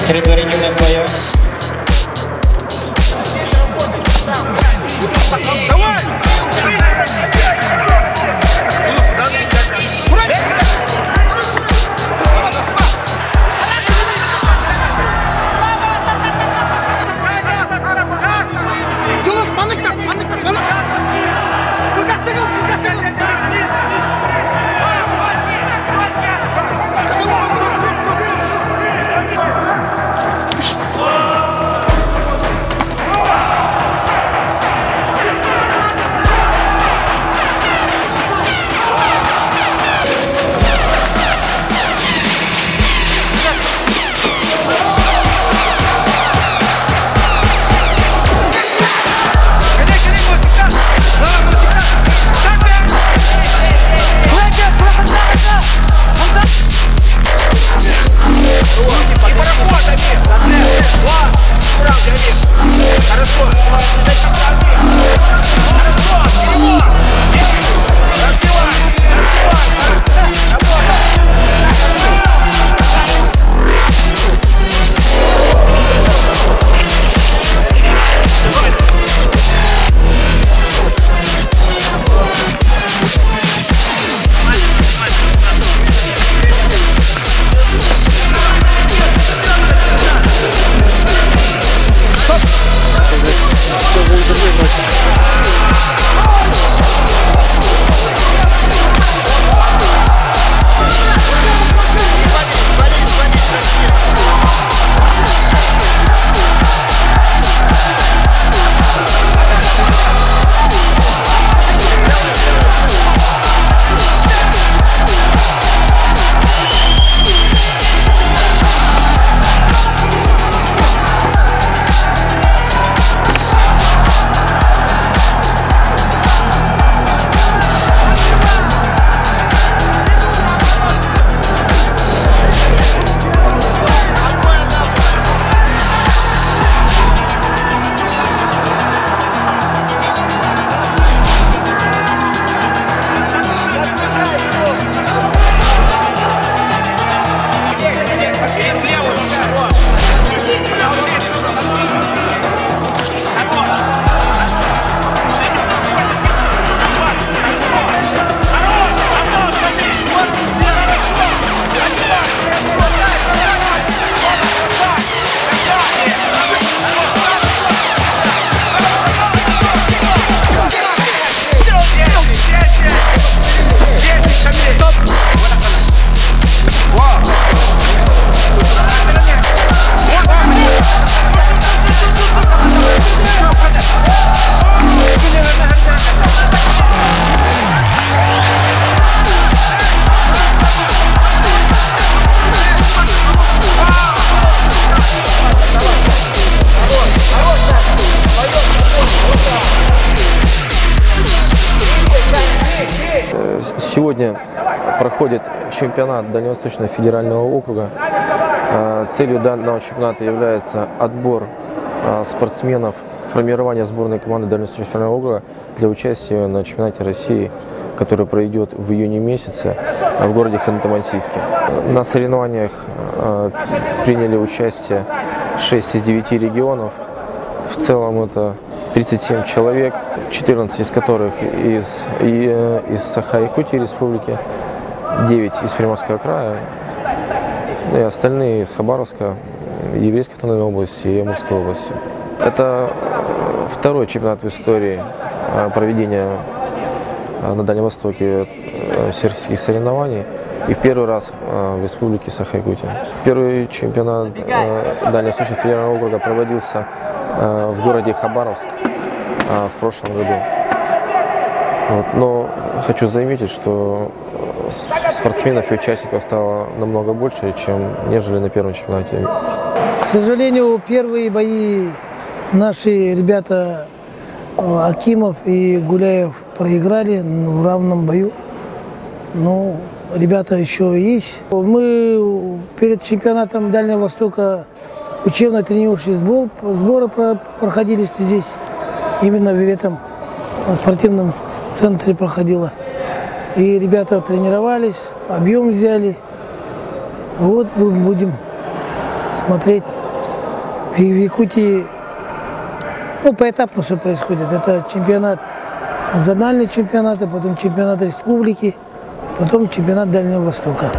предварительных боях. Сегодня проходит чемпионат Дальневосточного федерального округа. Целью данного чемпионата является отбор спортсменов, формирование сборной команды Дальневосточного федерального округа для участия на чемпионате России, который пройдет в июне месяце в городе Ханты-Мансийске. На соревнованиях приняли участие 6 из 9 регионов. В целом это 37 человек, 14 из которых из Саха-Якутии республики, 9 из Приморского края, и остальные из Хабаровска, Еврейской автономной области и Амурской области. Это второй чемпионат в истории проведения на Дальнем Востоке всероссийских соревнований и в первый раз в республике Саха-Якутия. Первый чемпионат Дальневосточного федерального округа проводился в городе Хабаровск в прошлом году. Но хочу заметить, что спортсменов и участников стало намного больше, нежели на первом чемпионате. К сожалению, первые бои наши ребята Акимов и Гуляев проиграли в равном бою. Но ребята еще есть. Мы перед чемпионатом Дальнего Востока учебно-тренировочные сборы проходили здесь, именно в этом спортивном центре проходило. И ребята тренировались, объем взяли. Вот мы будем смотреть. В Якутии, ну, поэтапно все происходит. Это чемпионат, зональный чемпионат, потом чемпионат республики, потом чемпионат Дальнего Востока.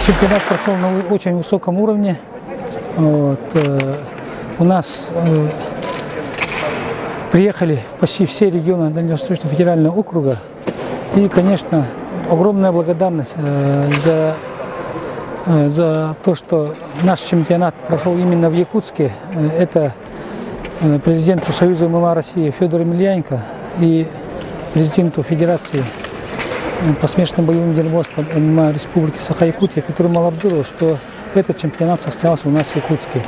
Чемпионат прошел на очень высоком уровне. Вот, у нас приехали почти все регионы Дальневосточного федерального округа. И, конечно, огромная благодарность за то, что наш чемпионат прошел именно в Якутске. Это президенту Союза ММА России Федору Емельяненко и президенту Федерации по смешанным боевым единоборствам ММА Республики Саха-Якутия Петру Малардурову, что этот чемпионат состоялся у нас в Якутске.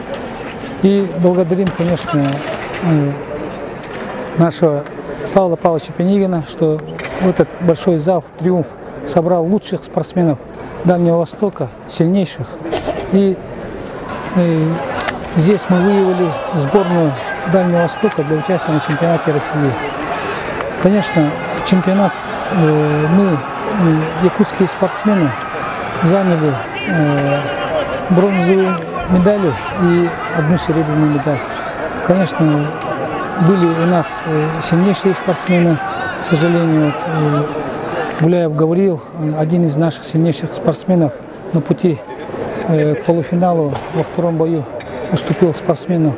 И благодарим, конечно, нашего Павла Павловича Пенигина, что в этот большой зал «Триумф» собрал лучших спортсменов Дальнего Востока, сильнейших. И здесь мы выявили сборную Дальнего Востока для участия на чемпионате России. Конечно, чемпионат мы, якутские спортсмены, заняли бронзовые медали и одну серебряную медаль. Конечно, были у нас сильнейшие спортсмены, к сожалению. Гуляев Гавриил, один из наших сильнейших спортсменов, на пути к полуфиналу во втором бою уступил спортсмену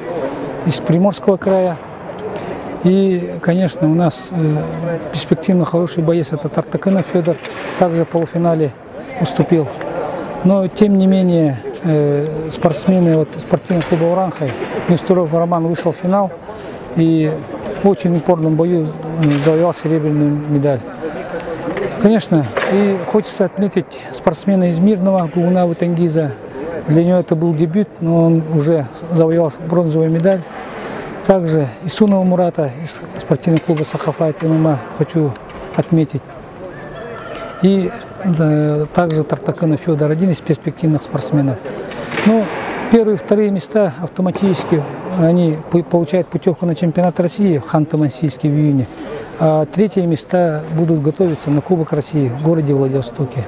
из Приморского края. И, конечно, у нас перспективно хороший боец, это Тартакенов Федор, также в полуфинале уступил. Но, тем не менее, спортсмены спортивного клуба «Уранхай», Нестеров Роман вышел в финал и в очень упорном бою завоевал серебряную медаль. Конечно, и хочется отметить спортсмена из Мирного, Гугунавы Тенгиза. Для него это был дебют, но он уже завоевал бронзовую медаль. Также Исунова Мурата из спортивного клуба «Сахафайт» ММА хочу отметить. И также Тартакенов Федор, один из перспективных спортсменов. Но первые и вторые места автоматически они получают путевку на чемпионат России в Ханты-Мансийске в июне. А третьи места будут готовиться на Кубок России в городе Владивостоке.